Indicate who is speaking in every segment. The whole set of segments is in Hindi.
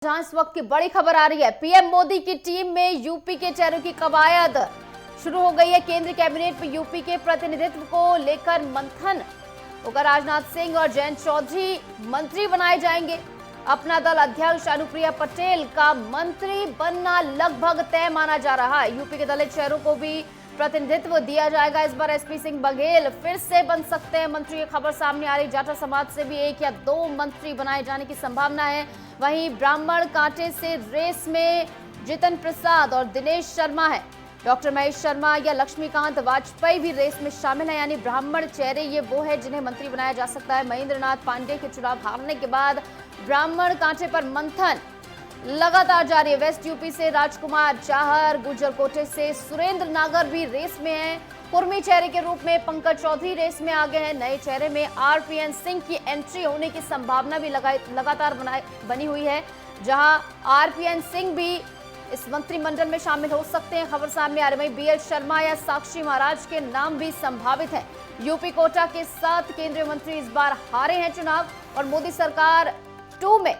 Speaker 1: जहां इस वक्त की बड़ी खबर आ रही है, पीएम मोदी की टीम में यूपी के चेहरों की कवायद शुरू हो गई है। केंद्रीय कैबिनेट में यूपी के प्रतिनिधित्व को लेकर मंथन होगा। राजनाथ सिंह और जयंत चौधरी मंत्री बनाए जाएंगे। अपना दल अध्यक्ष अनुप्रिया पटेल का मंत्री बनना लगभग तय माना जा रहा है। यूपी के दलित शहरों को भी प्रतिनिधित्व दिया जाएगा। इस बार एसपी सिंह बघेल फिर से बन सकते हैं मंत्री, ये खबर सामने आ रही। जाटा समाज से भी 1 या 2 मंत्री बनाए जाने की संभावना है। वहीं ब्राह्मण कांटे से रेस में जितन प्रसाद और दिनेश शर्मा है। डॉक्टर महेश शर्मा या लक्ष्मीकांत वाजपेयी भी रेस में शामिल है। यानी ब्राह्मण चेहरे ये वो है जिन्हें मंत्री बनाया जा सकता है। महेंद्र नाथ पांडे के चुनाव हारने के बाद ब्राह्मण कांटे पर मंथन लगातार जारी है। वेस्ट यूपी से राजकुमार चाहर, गुजर कोटे से सुरेंद्र नागर भी रेस में हैं। कुर्मी चेहरे के रूप में पंकज चौधरी रेस में आगे हैं। नए चेहरे में आरपीएन सिंह की एंट्री होने की संभावना भी लगातार बनी हुई है, जहां आरपीएन सिंह भी इस मंत्रिमंडल में शामिल हो सकते हैं। खबर सामने आ रही है। बीएल शर्मा या साक्षी महाराज के नाम भी संभावित है। यूपी कोटा के 7 केंद्रीय मंत्री इस बार हारे हैं चुनाव, और मोदी सरकार 2 में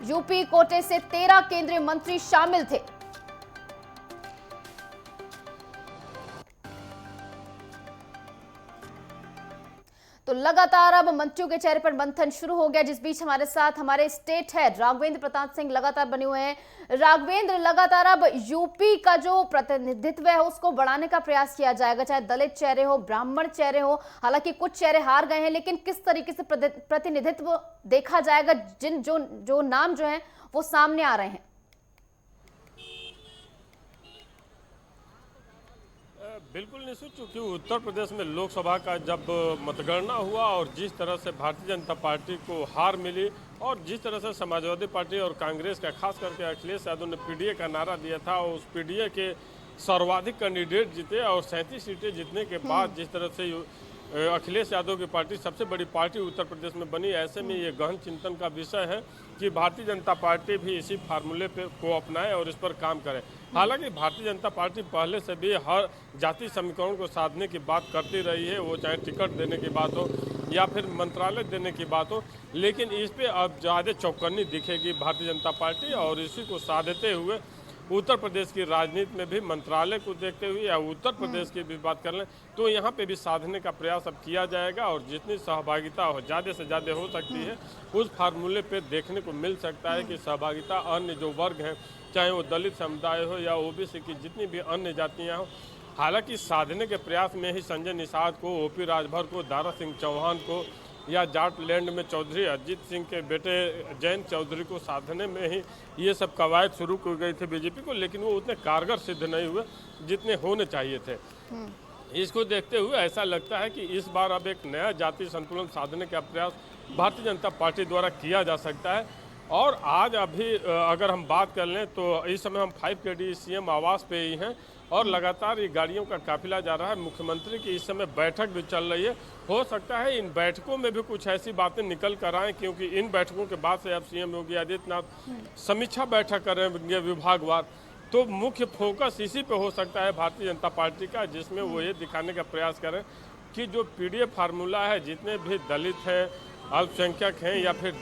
Speaker 1: यूपी कोटे से 13 केंद्रीय मंत्री शामिल थे। तो लगातार अब मंत्रियों के चेहरे पर मंथन शुरू हो गया। जिस बीच हमारे साथ हमारे स्टेट हेड राघवेंद्र प्रताप सिंह लगातार बने हुए हैं। राघवेंद्र, लगातार अब यूपी का जो प्रतिनिधित्व है उसको बढ़ाने का प्रयास किया जाएगा, चाहे दलित चेहरे हो, ब्राह्मण चेहरे हो। हालांकि कुछ चेहरे हार गए हैं, लेकिन किस तरीके से प्रतिनिधित्व देखा जाएगा, जिन जो नाम जो है वो सामने आ रहे हैं?
Speaker 2: बिल्कुल निश्चित, चूंकि उत्तर प्रदेश में लोकसभा का जब मतगणना हुआ और जिस तरह से भारतीय जनता पार्टी को हार मिली और जिस तरह से समाजवादी पार्टी और कांग्रेस का, खास करके अखिलेश यादव ने पीडीए का नारा दिया था, उस पीडीए के सर्वाधिक कैंडिडेट जीते और 37 सीटें जीतने के बाद जिस तरह से अखिलेश यादव की पार्टी सबसे बड़ी पार्टी उत्तर प्रदेश में बनी, ऐसे में ये गहन चिंतन का विषय है कि भारतीय जनता पार्टी भी इसी फार्मूले पे को अपनाए और इस पर काम करे। हालांकि भारतीय जनता पार्टी पहले से भी हर जाति समीकरण को साधने की बात करती रही है, वो चाहे टिकट देने की बात हो या फिर मंत्रालय देने की बात हो, लेकिन इस पे अब ज़्यादा चौकन्नी दिखेगी भारतीय जनता पार्टी। और इसी को साधते हुए उत्तर प्रदेश की राजनीति में भी मंत्रालय को देखते हुए या उत्तर प्रदेश की भी बात कर लें तो यहाँ पे भी साधने का प्रयास अब किया जाएगा, और जितनी सहभागिता हो ज़्यादा से ज़्यादा हो सकती है उस फार्मूले पे देखने को मिल सकता है कि सहभागिता अन्य जो वर्ग हैं, चाहे वो दलित समुदाय हो या ओबीसी की जितनी भी अन्य जातियाँ हो। हालांकि साधने के प्रयास में ही संजय निषाद को, ओपी राजभर को, दारा सिंह चौहान को या जाट लैंड में चौधरी अजीत सिंह के बेटे जयंत चौधरी को साधने में ही ये सब कवायद शुरू की गई थी बीजेपी को, लेकिन वो उतने कारगर सिद्ध नहीं हुए जितने होने चाहिए थे। इसको देखते हुए ऐसा लगता है कि इस बार अब एक नया जातीय संतुलन साधने का प्रयास भारतीय जनता पार्टी द्वारा किया जा सकता है। और आज अभी अगर हम बात कर लें तो इस समय हम 5 KD सीएम आवास पे ही हैं और लगातार ये गाड़ियों का काफिला जा रहा है। मुख्यमंत्री की इस समय बैठक भी चल रही है। हो सकता है इन बैठकों में भी कुछ ऐसी बातें निकल कर आएँ, क्योंकि इन बैठकों के बाद से अब सीएम योगी आदित्यनाथ समीक्षा बैठक करेंगे विभागवार, तो मुख्य फोकस इसी पे हो सकता है भारतीय जनता पार्टी का, जिसमें वो ये दिखाने का प्रयास करें कि जो पीडीए फार्मूला है, जितने भी दलित हैं, अल्पसंख्यक हैं या फिर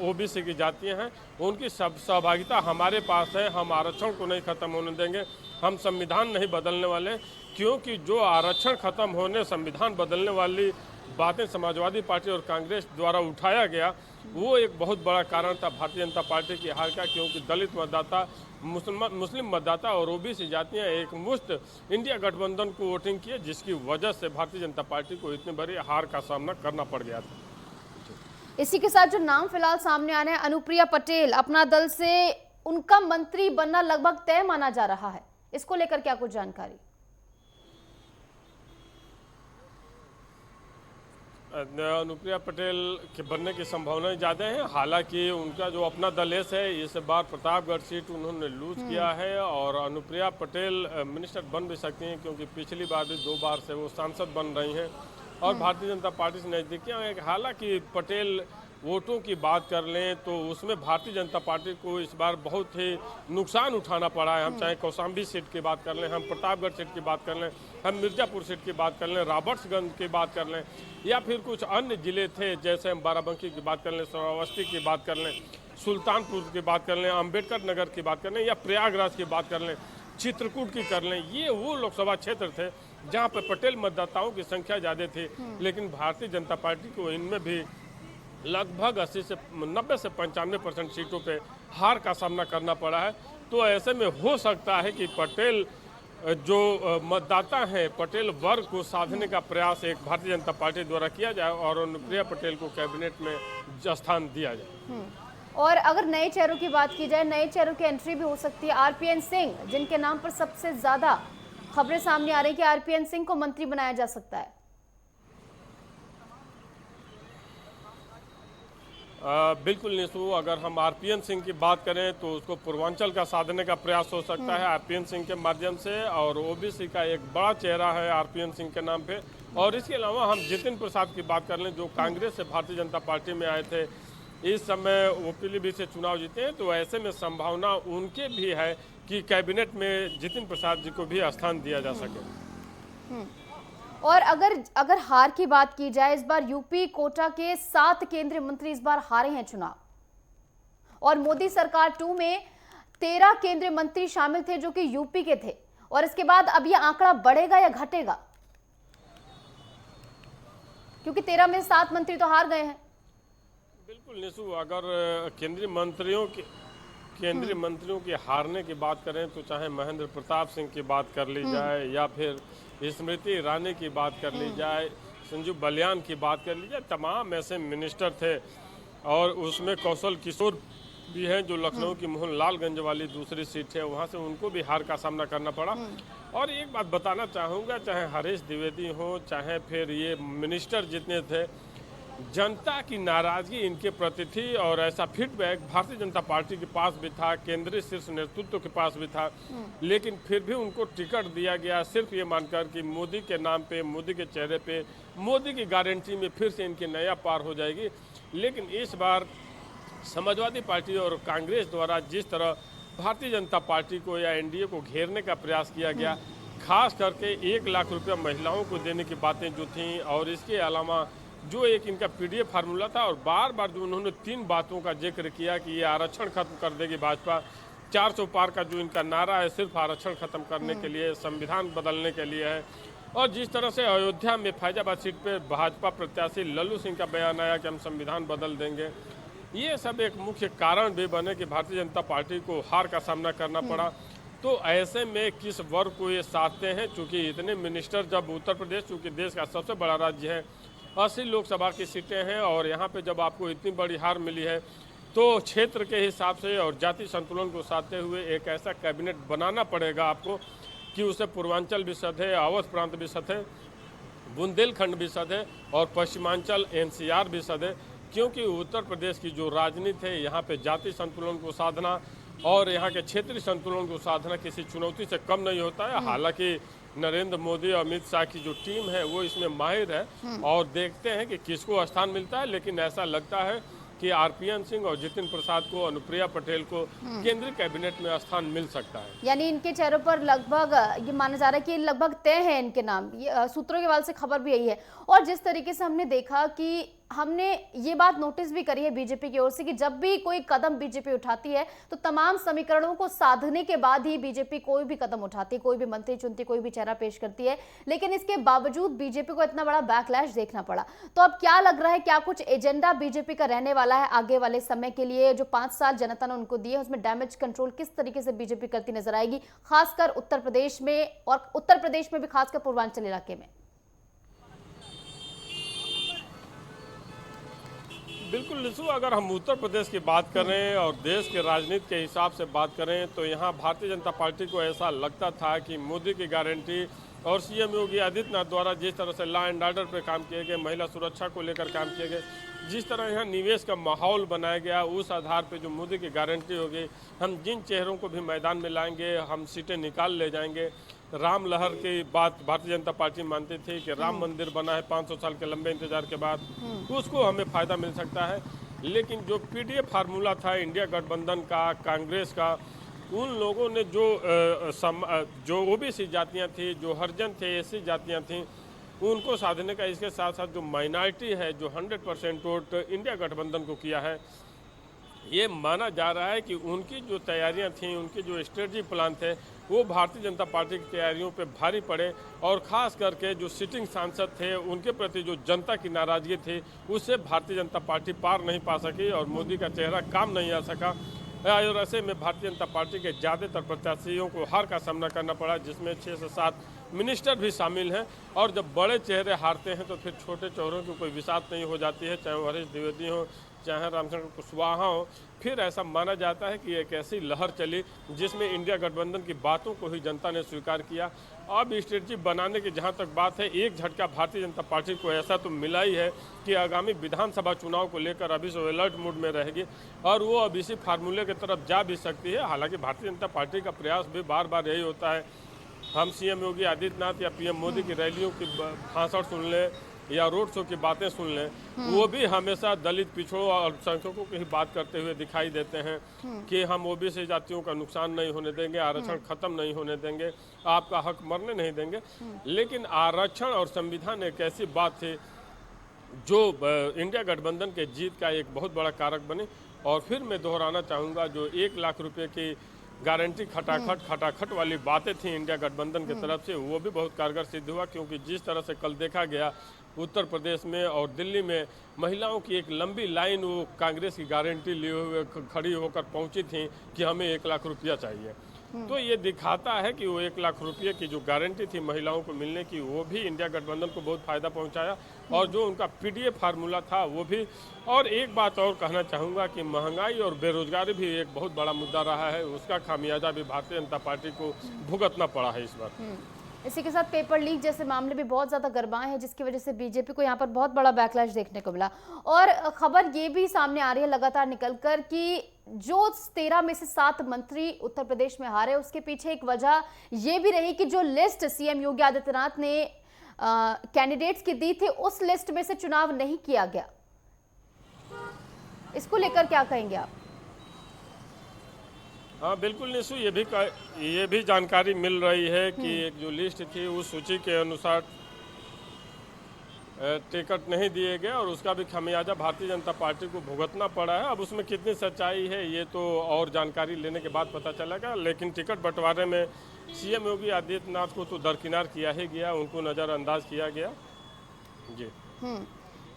Speaker 2: ओबीसी की जातियां हैं, उनकी सब सहभागिता हमारे पास है। हम आरक्षण को नहीं खत्म होने देंगे, हम संविधान नहीं बदलने वाले, क्योंकि जो आरक्षण खत्म होने, संविधान बदलने वाली बातें समाजवादी पार्टी और कांग्रेस द्वारा उठाया गया, वो एक बहुत बड़ा कारण था भारतीय जनता पार्टी की हार का। क्योंकि दलित मतदाता, मुस्लिम मतदाता और ओबीसी जातियां एक मुश्त इंडिया गठबंधन को वोटिंग किए, जिसकी वजह से भारतीय जनता पार्टी को इतनी बड़ी हार का सामना करना पड़ गया था।
Speaker 1: इसी के साथ जो नाम फिलहाल सामने आ रहे हैं, अनुप्रिया पटेल, अपना दल से उनका मंत्री बनना लगभग तय माना जा रहा है। इसको लेकर क्या कुछ जानकारी?
Speaker 2: अनुप्रिया पटेल के बनने की संभावनाएं ज़्यादा है। हालांकि उनका जो अपना दल है, इस बार प्रतापगढ़ सीट उन्होंने लूज किया है और अनुप्रिया पटेल मिनिस्टर बन भी सकती हैं, क्योंकि पिछली बार भी 2 बार से वो सांसद बन रही हैं और भारतीय जनता पार्टी से नज़दीकियाँ हैं। हालांकि पटेल वोटों की बात कर लें तो उसमें भारतीय जनता पार्टी को इस बार बहुत ही नुकसान उठाना पड़ा है। हम चाहे कौशाम्बी सीट की बात कर लें, हम प्रतापगढ़ सीट की बात कर लें, हम मिर्जापुर सीट की बात कर लें, रॉबर्ट्सगंज की बात कर लें, या फिर कुछ अन्य जिले थे जैसे हम बाराबंकी की बात कर लें, श्रावस्ती की बात कर लें, सुल्तानपुर की बात कर लें, अंबेडकर नगर की बात कर लें या प्रयागराज की बात कर लें, चित्रकूट की कर लें, ये वो लोकसभा क्षेत्र थे जहाँ पर पटेल मतदाताओं की संख्या ज़्यादा थी। लेकिन भारतीय जनता पार्टी को इनमें भी लगभग 80 से 90 से 95% सीटों पे हार का सामना करना पड़ा है। तो ऐसे में हो सकता है कि पटेल जो मतदाता हैं, पटेल वर्ग को साधने का प्रयास एक भारतीय जनता पार्टी द्वारा किया जाए और अनुप्रिया पटेल को कैबिनेट में स्थान दिया जाए।
Speaker 1: और अगर नए चेहरों की बात की जाए, नए चेहरों की एंट्री भी हो सकती है। आरपीएन सिंह, जिनके नाम पर सबसे ज्यादा खबरें सामने आ रही कि आरपीएन सिंह को मंत्री बनाया जा सकता है।
Speaker 2: बिल्कुल निशु, अगर हम आरपीएन सिंह की बात करें तो उसको पूर्वांचल का साधने का प्रयास हो सकता है आरपीएन सिंह के माध्यम से, और ओबीसी का एक बड़ा चेहरा है आरपीएन सिंह के नाम पे। और इसके अलावा हम जितिन प्रसाद की बात कर लें, जो कांग्रेस से भारतीय जनता पार्टी में आए थे, इस समय वो पीलीभीत से चुनाव जीते हैं, तो ऐसे में संभावना उनके भी है कि कैबिनेट में जितिन प्रसाद जी को भी स्थान दिया जा सके।
Speaker 1: और अगर हार की बात की जाए, इस बार यूपी कोटा के 7 केंद्रीय मंत्री इस बार हारे हैं चुनाव, और मोदी सरकार 2 में 13 केंद्रीय मंत्री शामिल थे जो कि यूपी के थे। और इसके बाद अब यह आंकड़ा बढ़ेगा या घटेगा, क्योंकि 13 में 7 मंत्री तो हार गए हैं।
Speaker 2: बिल्कुल निशु, अगर केंद्रीय मंत्रियों के हारने की बात करें तो चाहे महेंद्र प्रताप सिंह की बात कर ली जाए या फिर स्मृति ईरानी की बात कर ली जाए, संजीव बलियान की बात कर ली जाए, तमाम ऐसे मिनिस्टर थे। और उसमें कौशल किशोर भी हैं जो लखनऊ की मोहनलालगंज वाली दूसरी सीट है, वहाँ से उनको भी हार का सामना करना पड़ा। और एक बात बताना चाहूँगा, चाहे हरीश द्विवेदी हो, चाहे फिर ये मिनिस्टर जितने थे, जनता की नाराजगी इनके प्रति थी। और ऐसा फीडबैक भारतीय जनता पार्टी के पास भी था, केंद्रीय शीर्ष नेतृत्व के पास भी था, लेकिन फिर भी उनको टिकट दिया गया सिर्फ ये मानकर कि मोदी के नाम पे, मोदी के चेहरे पे, मोदी की गारंटी में फिर से इनकी नया पार हो जाएगी। लेकिन इस बार समाजवादी पार्टी और कांग्रेस द्वारा जिस तरह भारतीय जनता पार्टी को या एनडीए को घेरने का प्रयास किया गया, खास करके 1 लाख रुपया महिलाओं को देने की बातें जो थीं, और इसके अलावा जो एक इनका पीडीएफ फार्मूला था, और बार बार जो उन्होंने 3 बातों का जिक्र किया कि ये आरक्षण खत्म कर देगी भाजपा, 400 पार का जो इनका नारा है सिर्फ आरक्षण खत्म करने के लिए, संविधान बदलने के लिए है। और जिस तरह से अयोध्या में फैजाबाद सीट पे भाजपा प्रत्याशी लल्लू सिंह का बयान आया कि हम संविधान बदल देंगे, ये सब एक मुख्य कारण भी बने कि भारतीय जनता पार्टी को हार का सामना करना पड़ा। तो ऐसे में किस वर्ग को ये साधते हैं, चूँकि इतने मिनिस्टर, जब उत्तर प्रदेश चूँकि देश का सबसे बड़ा राज्य है, 80 लोकसभा की सीटें हैं, और यहाँ पे जब आपको इतनी बड़ी हार मिली है तो क्षेत्र के हिसाब से और जाति संतुलन को साधते हुए एक ऐसा कैबिनेट बनाना पड़ेगा आपको कि उसे पूर्वांचल भी सधे, अवध प्रांत भी सधे, बुंदेलखंड भी सधे और पश्चिमांचल एनसीआर भी सधे। क्योंकि उत्तर प्रदेश की जो राजनीति है, यहाँ पे जाति संतुलन को साधना और यहाँ के क्षेत्रीय संतुलन को साधना किसी चुनौती से कम नहीं होता है। हालांकि नरेंद्र मोदी और अमित शाह की जो टीम है वो इसमें माहिर है, और देखते हैं कि किसको स्थान मिलता है। लेकिन ऐसा लगता है कि आरपीएन सिंह और जितिन प्रसाद को, अनुप्रिया पटेल को केंद्रीय कैबिनेट में स्थान मिल सकता है।
Speaker 1: यानी इनके चेहरों पर लगभग ये माना जा रहा है कि लगभग तय है इनके नाम, सूत्रों के हवाले से खबर भी यही है। और जिस तरीके से हमने देखा कि हमने ये बात नोटिस भी करी है बीजेपी की ओर से कि जब भी कोई कदम बीजेपी उठाती है तो तमाम समीकरणों को साधने के बाद ही बीजेपी कोई भी कदम उठाती है, कोई भी मंत्री चुनती, कोई भी चेहरा पेश करती है। लेकिन इसके बावजूद बीजेपी को इतना बड़ा बैकलैश देखना पड़ा। तो अब क्या लग रहा है, क्या कुछ एजेंडा बीजेपी का रहने वाला है आगे वाले समय के लिए? जो 5 साल जनता ने उनको दिए, उसमें डैमेज कंट्रोल किस तरीके से बीजेपी करती नजर आएगी, खासकर उत्तर प्रदेश में, और उत्तर प्रदेश में भी खासकर पूर्वांचल इलाके में?
Speaker 2: बिल्कुल निशु, अगर हम उत्तर प्रदेश की बात करें और देश के राजनीति के हिसाब से बात करें तो यहाँ भारतीय जनता पार्टी को ऐसा लगता था कि मोदी की गारंटी और सीएम योगी आदित्यनाथ द्वारा जिस तरह से लॉ एंड ऑर्डर पर काम किए गए, महिला सुरक्षा को लेकर काम किए गए, जिस तरह यहाँ निवेश का माहौल बनाया गया, उस आधार पे जो मोदी की गारंटी होगी, हम जिन चेहरों को भी मैदान में लाएंगे, हम सीटें निकाल ले जाएंगे। राम लहर की बात भारतीय जनता पार्टी मानती थी कि राम मंदिर बना है 500 साल के लंबे इंतजार के बाद, उसको हमें फायदा मिल सकता है। लेकिन जो पीडीएफ फार्मूला था इंडिया गठबंधन का, कांग्रेस का, उन लोगों ने जो ओबीसी जातियां थी, जो हरिजन थे, एससी जातियां थीं, उनको साधने का, इसके साथ साथ जो माइनॉरिटी है, जो 100% वोट इंडिया गठबंधन को किया है, ये माना जा रहा है कि उनकी जो तैयारियां थीं, उनके जो स्ट्रेटजी प्लान थे, वो भारतीय जनता पार्टी की तैयारियों पे भारी पड़े और ख़ास करके जो सिटिंग सांसद थे उनके प्रति जो जनता की नाराज़गी थी, उससे भारतीय जनता पार्टी पार नहीं पा सकी और मोदी का चेहरा काम नहीं आ सका। और ऐसे में भारतीय जनता पार्टी के ज़्यादातर प्रत्याशियों को हार का सामना करना पड़ा, जिसमें 6 से 7 मिनिस्टर भी शामिल हैं। और जब बड़े चेहरे हारते हैं तो फिर छोटे चेहरों की कोई विसात नहीं हो जाती है, चाहे वो हरीश द्विवेदी हो, चाहे रामचंद्र कुशवाहा हो। फिर ऐसा माना जाता है कि एक ऐसी लहर चली जिसमें इंडिया गठबंधन की बातों को ही जनता ने स्वीकार किया। अब स्ट्रेटजी बनाने की जहां तक बात है, एक झटका भारतीय जनता पार्टी को ऐसा तो मिला ही है कि आगामी विधानसभा चुनाव को लेकर अभी से अलर्ट मूड में रहेगी और वो अब इसी फार्मूले की तरफ जा भी सकती है। हालांकि भारतीय जनता पार्टी का प्रयास भी बार बार यही होता है, हम सीएम योगी आदित्यनाथ या पीएम मोदी की रैलियों की भाषण सुन लें या रोड शो की बातें सुन लें, वो भी हमेशा दलित, पिछड़ों और अल्पसंख्यकों की ही बात करते हुए दिखाई देते हैं कि हम ओबीसी जातियों का नुकसान नहीं होने देंगे, आरक्षण खत्म नहीं होने देंगे, आपका हक मरने नहीं देंगे। लेकिन आरक्षण और संविधान एक ऐसी बात थी जो इंडिया गठबंधन के जीत का एक बहुत बड़ा कारक बने। और फिर मैं दोहराना चाहूँगा, जो 1 लाख रुपए की गारंटी खटाखट वाली बातें थी इंडिया गठबंधन की तरफ से, वो भी बहुत कारगर सिद्ध हुआ। क्योंकि जिस तरह से कल देखा गया उत्तर प्रदेश में और दिल्ली में महिलाओं की एक लंबी लाइन वो कांग्रेस की गारंटी लिए हुए खड़ी होकर पहुंची थी कि हमें 1 लाख रुपया चाहिए। तो ये दिखाता है कि वो 1 लाख रुपये की जो गारंटी थी महिलाओं को मिलने की, वो भी इंडिया गठबंधन को बहुत फायदा पहुंचाया। और जो उनका पीडीए फार्मूला था वो भी। और एक बात और कहना चाहूँगा कि महंगाई और बेरोजगारी भी एक बहुत बड़ा मुद्दा रहा है, उसका खामियाजा भी भारतीय जनता पार्टी को भुगतना पड़ा है इस बार।
Speaker 1: इसी के साथ पेपर लीक जैसे मामले भी बहुत ज्यादा गरमाए हैं, जिसकी वजह से बीजेपी को यहाँ पर बहुत बड़ा बैकलैश देखने को मिला। और खबर ये भी सामने आ रही है लगातार निकलकर कि जो 13 में से 7 मंत्री उत्तर प्रदेश में हारे, उसके पीछे एक वजह ये भी रही कि जो लिस्ट सीएम योगी आदित्यनाथ ने कैंडिडेट्स की दी थी, उस लिस्ट में से चुनाव नहीं किया गया। इसको लेकर क्या कहेंगे आप?
Speaker 2: हाँ बिल्कुल निशु, ये भी जानकारी मिल रही है कि एक जो लिस्ट थी उस सूची के अनुसार टिकट नहीं दिए गए और उसका भी खामियाजा भारतीय जनता पार्टी को भुगतना पड़ा है। अब उसमें कितनी सच्चाई है ये तो और जानकारी लेने के बाद पता चलेगा। लेकिन टिकट बंटवारे में सीएम योगी आदित्यनाथ को तो दरकिनार किया ही गया, उनको नज़रअंदाज किया गया। जी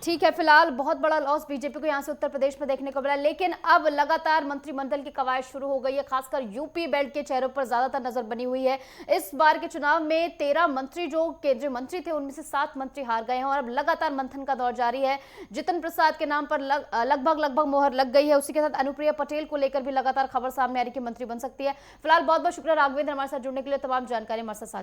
Speaker 1: ठीक है, फिलहाल बहुत बड़ा लॉस बीजेपी को यहां से उत्तर प्रदेश में देखने को मिला। लेकिन अब लगातार मंत्रिमंडल की कवायद शुरू हो गई है, खासकर यूपी बेल्ट के चेहरों पर ज्यादातर नजर बनी हुई है। इस बार के चुनाव में 13 मंत्री जो केंद्रीय मंत्री थे, उनमें से 7 मंत्री हार गए हैं और अब लगातार मंथन का दौर जारी है। जितिन प्रसाद के नाम पर लगभग मोहर लग गई है। उसी के साथ अनुप्रिया पटेल को लेकर भी लगातार खबर सामने आ रही कि मंत्री बन सकती है। फिलहाल बहुत बहुत शुक्रिया राघवेंद्र हमारे साथ जुड़ने के लिए, तमाम जानकारी हमारे साथ साझा